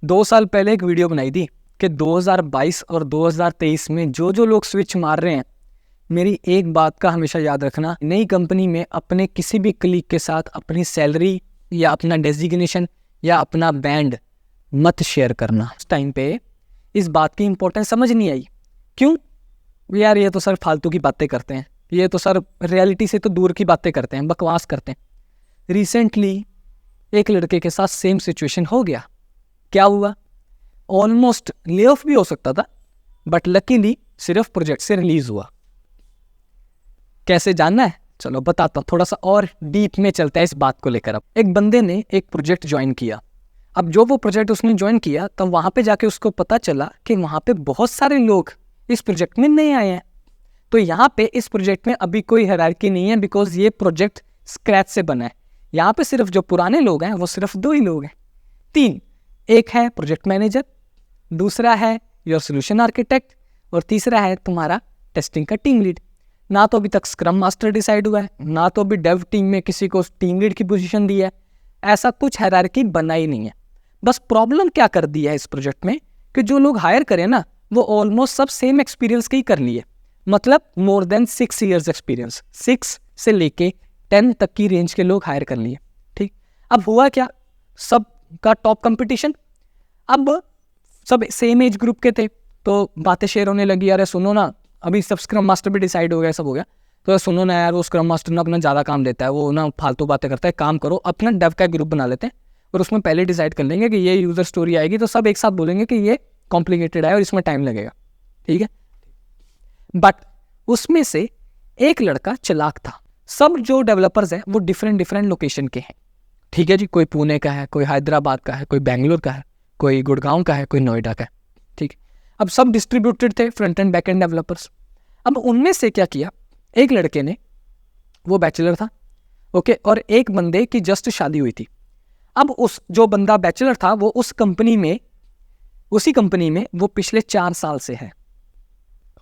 2 साल पहले एक वीडियो बनाई थी कि 2022 और 2023 में जो जो लोग स्विच मार रहे हैं, मेरी एक बात का हमेशा याद रखना, नई कंपनी में अपने किसी भी कलीग के साथ अपनी सैलरी या अपना डेजिग्नेशन या अपना बैंड मत शेयर करना। उस टाइम पे इस बात की इंपॉर्टेंस समझ नहीं आई। क्यों यार, ये तो सर फालतू की बातें करते हैं, ये तो सर रियलिटी से तो दूर की बातें करते हैं, बकवास करते हैं। रिसेंटली एक लड़के के साथ सेम सिचुएशन हो गया। क्या हुआ? ऑलमोस्ट ले ऑफ भी हो सकता था, बट लकीली सिर्फ प्रोजेक्ट से रिलीज हुआ। कैसे जानना है? चलो बताता हूँ, थोड़ा सा और डीप में चलता है इस बात को लेकर। अब एक बंदे ने एक प्रोजेक्ट ज्वाइन किया। अब जो वो प्रोजेक्ट उसने ज्वाइन किया, तब वहां पे जाके उसको पता चला कि वहां पे बहुत सारे लोग इस प्रोजेक्ट में नए आए हैं। तो यहाँ पे इस प्रोजेक्ट में अभी कोई हायरार्की नहीं है, बिकॉज ये प्रोजेक्ट स्क्रैच से बना है। यहाँ पे सिर्फ जो पुराने लोग हैं वो सिर्फ 2 ही लोग हैं, 3। एक है प्रोजेक्ट मैनेजर, दूसरा है योर सोल्यूशन आर्किटेक्ट, और तीसरा है तुम्हारा टेस्टिंग का टीम लीड। ना तो अभी तक स्क्रम मास्टर डिसाइड हुआ है, ना तो अभी डेव टीम में किसी को टीम लीड की पोजीशन दी है। ऐसा कुछ हायरार्की बना ही नहीं है। बस प्रॉब्लम क्या कर दी है इस प्रोजेक्ट में कि जो लोग हायर करें ना, वो ऑलमोस्ट सब सेम एक्सपीरियंस के ही कर लिए, मतलब मोर देन 6 ईयर्स एक्सपीरियंस, 6 से लेके 10 तक की रेंज के लोग हायर कर लिए। ठीक, अब हुआ क्या, सब का टॉप कंपटीशन। अब सब सेम एज ग्रुप के थे, तो बातें शेयर होने लगी, अरे सुनो ना, अभी सब स्क्रम मास्टर भी डिसाइड हो गया, सब हो गया, तो सुनो ना यार, वो स्क्रम मास्टर ना अपना ज़्यादा काम देता है, वो ना फालतू बातें करता है, काम करो अपना डेव का ग्रुप बना लेते हैं और उसमें पहले डिसाइड कर लेंगे कि ये यूज़र स्टोरी आएगी, तो सब एक साथ बोलेंगे कि ये कॉम्प्लिकेटेड है और इसमें टाइम लगेगा। ठीक है, बट उसमें से एक लड़का चालाक था। सब जो डेवलपर्स हैं वो डिफरेंट लोकेशन के हैं। ठीक है जी, कोई पुणे का है, कोई हैदराबाद का है, कोई बेंगलोर का है, कोई गुड़गांव का है, कोई नोएडा का है। ठीक, अब सब डिस्ट्रीब्यूटेड थे front end back and developers. अब उनमें से क्या किया, एक लड़के ने, वो बैचलर था, ओके, और एक बंदे की जस्ट शादी हुई थी। अब उस जो बंदा बैचलर था वो उसी कंपनी में वो पिछले 4 साल से है।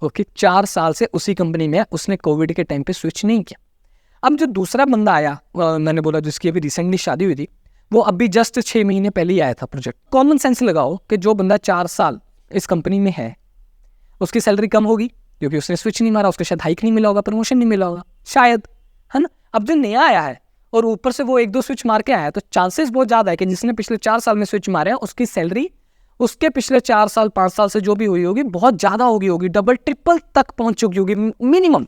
ओके, 4 साल से उसी कंपनी में है, उसने कोविड के टाइम पे स्विच नहीं किया। अब जो दूसरा बंदा आया, मैंने बोला जिसकी अभी रिसेंटली शादी हुई थी, वो अभी जस्ट 6 महीने पहले ही आया था प्रोजेक्ट। कॉमन सेंस लगाओ कि जो बंदा 4 साल इस कंपनी में है, उसकी सैलरी कम होगी क्योंकि उसने स्विच नहीं मारा, उसको शायद हाइक नहीं मिला होगा, प्रमोशन नहीं मिला होगा शायद, है ना। अब जो नया आया है और ऊपर से वो 1-2 स्विच मार के आया है, तो चांसेस बहुत ज़्यादा है कि जिसने पिछले 4 साल में स्विच मारे हैं, उसकी सैलरी उसके पिछले 4 साल 5 साल से जो भी हुई होगी बहुत ज़्यादा होगी, डबल ट्रिपल तक पहुंच चुकी होगी, मिनिमम।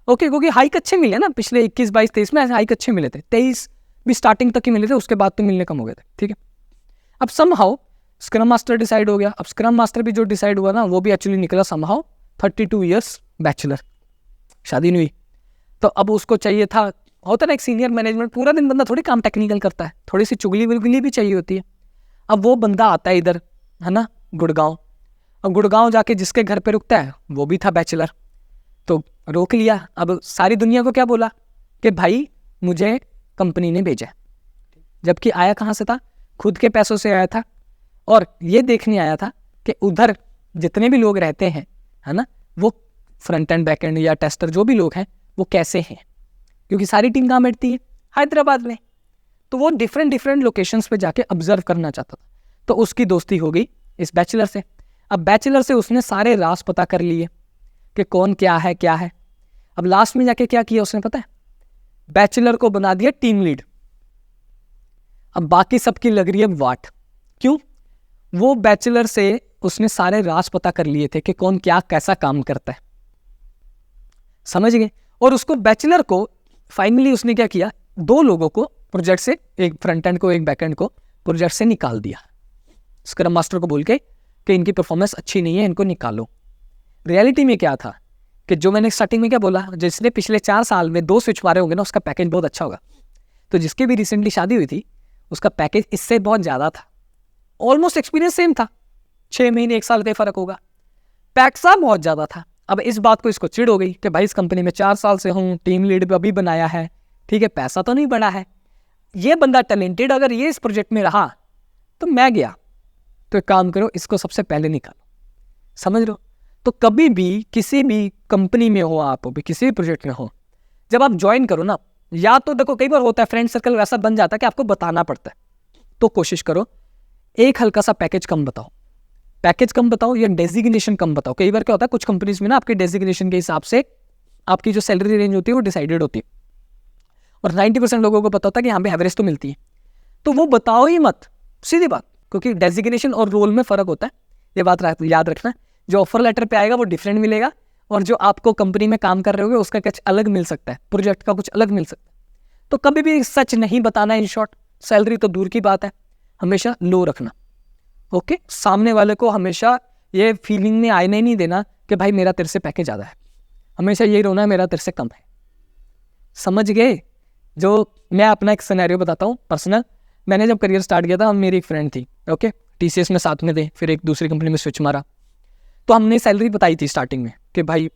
ओके, क्योंकि हाइक अच्छे मिले ना, पिछले 21, 22, 23 में हाइक अच्छे मिले थे, 23 भी स्टार्टिंग तक ही मिले थे, उसके बाद तो मिलने कम हो गए थे। ठीक है, अब समहाउ स्क्रम मास्टर डिसाइड हो गया। अब स्क्रम मास्टर भी जो डिसाइड हुआ ना, वो भी एक्चुअली निकला समहाउ 32 ईयर्स बैचलर, शादी नहीं हुई। तो अब उसको चाहिए था, होता ना एक सीनियर मैनेजमेंट, पूरा दिन बंदा थोड़ी काम टेक्निकल करता है, थोड़ी सी चुगली वुगली भी चाहिए होती है। अब वो बंदा आता है इधर, है ना, गुड़गांव। अब गुड़गांव जाके जिसके घर पे रुकता है वो भी था बैचलर, तो रोक लिया। अब सारी दुनिया को क्या बोला कि भाई मुझे कंपनी ने भेजा, जबकि आया कहाँ से था, खुद के पैसों से आया था, और ये देखने आया था कि उधर जितने भी लोग रहते हैं, है ना, वो फ्रंट एंड बैक एंड या टेस्टर जो भी लोग हैं वो कैसे हैं, क्योंकि सारी टीम कहाँ बैठती है, हैदराबाद में। तो वो डिफरेंट लोकेशंस पे जाके ऑब्जर्व करना चाहता था। तो उसकी दोस्ती हो गई इस बैचलर से। अब बैचलर से उसने सारे राज पता कर लिए कि कौन क्या है। अब लास्ट में जाके क्या किया उसने पता है, बैचलर को बना दिया टीम लीड। अब बाकी सबकी लग रही है वाट। क्यों? वो बैचलर से उसने सारे राज पता कर लिए थे कि कौन क्या कैसा काम करता है, समझ गए। और उसको बैचलर को फाइनली उसने क्या किया, 2 लोगों को प्रोजेक्ट से, एक फ्रंट एंड को एक बैक एंड को प्रोजेक्ट से निकाल दिया, स्क्रम मास्टर को बोल के कि इनकी परफॉर्मेंस अच्छी नहीं है, इनको निकालो। रियलिटी में क्या था कि जो मैंने स्टार्टिंग में क्या बोला, जिसने पिछले 4 साल में 2 स्विच मारे होंगे ना, उसका पैकेज बहुत अच्छा होगा। तो जिसकी भी रिसेंटली शादी हुई थी, उसका पैकेज इससे बहुत ज़्यादा था, ऑलमोस्ट एक्सपीरियंस सेम था, 6 महीने 1 साल का फर्क होगा, पैसा बहुत ज़्यादा था। अब इस बात को इसको चिढ़ हो गई कि भाई इस कंपनी में 4 साल से हूँ, टीम लीड भी अभी बनाया है, ठीक है, पैसा तो नहीं बढ़ा है, ये बंदा टैलेंटेड, अगर ये इस प्रोजेक्ट में रहा तो मैं गया। तो एक काम करो, इसको सबसे पहले निकालो, समझ लो। तो कभी भी किसी भी कंपनी में हो, आप भी किसी भी प्रोजेक्ट में हो, जब आप ज्वाइन करो ना, या तो देखो कई बार होता है फ्रेंड सर्कल वैसा बन जाता है कि आपको बताना पड़ता है, तो कोशिश करो एक हल्का सा पैकेज कम बताओ या डेजिग्नेशन कम बताओ। कई बार क्या होता है, कुछ कंपनीज में ना आपके डेजिग्नेशन के हिसाब से आपकी जो सैलरी रेंज होती है वो डिसाइडेड होती है, और 90% लोगों को पता होता है कि यहाँ पे एवरेज तो मिलती है, तो वो बताओ ही मत, सीधी बात, क्योंकि डेजिग्नेशन और रोल में फ़र्क होता है। ये बात याद रखना, जो ऑफर लेटर पे आएगा वो डिफरेंट मिलेगा, और जो आपको कंपनी में काम कर रहे होगे उसका कुछ अलग मिल सकता है, प्रोजेक्ट का कुछ अलग मिल सकता है। तो कभी भी सच नहीं बताना। इन शॉर्ट, सैलरी तो दूर की बात है, हमेशा लो रखना। ओके, सामने वाले को हमेशा ये फीलिंग में आने नहीं देना कि भाई मेरा तेरे से पैकेज ज़्यादा है, हमेशा यही रोना है मेरा तेरे से कम है। समझ गए? जो मैं अपना एक सिनेरियो बताता हूँ पर्सनल। मैंने जब करियर स्टार्ट किया था, मेरी एक फ्रेंड थी, ओके, TCS में साथ में थे, फिर एक दूसरी कंपनी में स्विच मारा, तो हमने सैलरी बताई थी स्टार्टिंग में कि भाई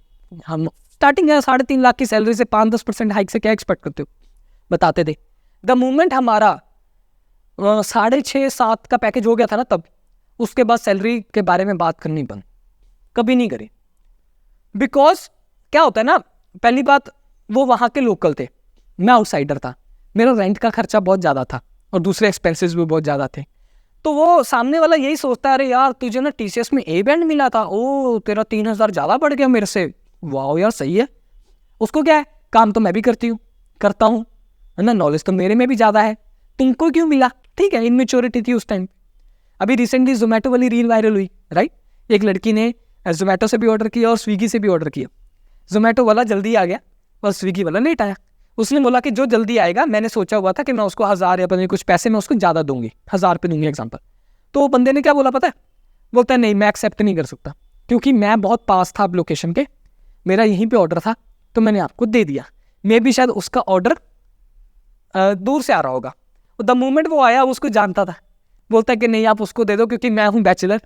हम स्टार्टिंग है 3.5 लाख की सैलरी से 5-10% हाइक से क्या एक्सपेक्ट करते हो, बताते थे। द मोमेंट हमारा 6.5-7 का पैकेज हो गया था ना, तब उसके बाद सैलरी के बारे में बात करनी बंद, कभी नहीं करी। बिकॉज क्या होता है ना, पहली बात वो वहाँ के लोकल थे, मैं आउटसाइडर था, मेरा रेंट का खर्चा बहुत ज़्यादा था और दूसरे एक्सपेंसेस भी बहुत ज़्यादा थे। तो वो सामने वाला यही सोचता है, अरे यार तुझे ना TCS में A बैंड मिला था, ओ तेरा 3,000 ज़्यादा बढ़ गया मेरे से, वाह यार सही है। उसको क्या है, काम तो मैं भी करता हूँ, है ना, नॉलेज तो मेरे में भी ज़्यादा है, तुमको क्यों मिला? ठीक है, इनमेच्योरिटी थी उस टाइम। अभी रिसेंटली जोमेटो वाली रील वायरल हुई, राइट? एक लड़की ने जोमेटो से भी ऑर्डर किया और स्विगी से भी ऑर्डर किया। जोमेटो वाला जल्दी आ गया और स्विगी वाला लेट आया। उसने बोला कि जो जल्दी आएगा, मैंने सोचा हुआ था कि मैं उसको 1,000 या पता नहीं कुछ पैसे मैं उसको ज़्यादा दूंगी, 1,000 रुपये दूंगी एग्जाम्पल। तो वो बंदे ने क्या बोला पता है? बोलता है नहीं, मैं एक्सेप्ट नहीं कर सकता, क्योंकि मैं बहुत पास था अब लोकेशन के, मेरा यहीं पे ऑर्डर था, तो मैंने आपको दे दिया। मे भी शायद उसका ऑर्डर दूर से आ रहा होगा। द मोमेंट वो आया, उसको जानता था, बोलता है कि नहीं आप उसको दे दो, क्योंकि मैं हूँ बैचलर,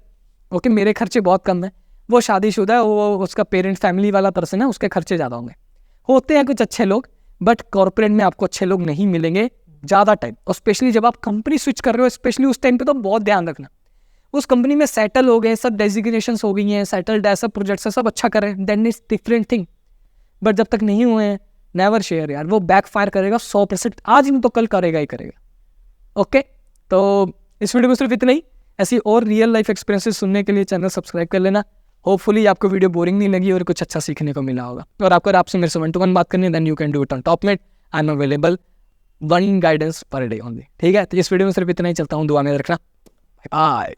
ओके, मेरे खर्चे बहुत कम हैं। वो शादीशुदा है, वो उसका पेरेंट फैमिली वाला पर्सन है, उसके खर्चे ज़्यादा होंगे। होते हैं कुछ अच्छे लोग, बट कॉर्पोरेट में आपको अच्छे लोग नहीं मिलेंगे ज़्यादा टाइम, और स्पेशली जब आप कंपनी स्विच कर रहे हो, स्पेशली उस टाइम पे तो बहुत ध्यान रखना। उस कंपनी में सेटल हो गए, सब डेजिग्नेशंस हो गई हैं, सेटल्ड है, सब प्रोजेक्ट्स है, सब अच्छा कर रहे हैं, that is different thing. But जब तक नहीं हुए हैं, नेवर शेयर यार, वो बैक फायर करेगा 100%, आज नहीं तो कल करेगा ही करेगा। ओके, तो इस वीडियो में सिर्फ इतना ही। ऐसी और रियल लाइफ एक्सपीरियंसेस सुनने के लिए चैनल सब्सक्राइब कर लेना। होपफुली आपको वीडियो बोरिंग नहीं लगी और कुछ अच्छा सीखने को मिला होगा। और आपसे मेरे से 1-to-1 बात करनी है, then you can do it on Topmate. I am available 1 guidance per day only. ठीक है, तो इस वीडियो में सिर्फ इतना ही, चलता हूँ, दुआ में रखना, बाय।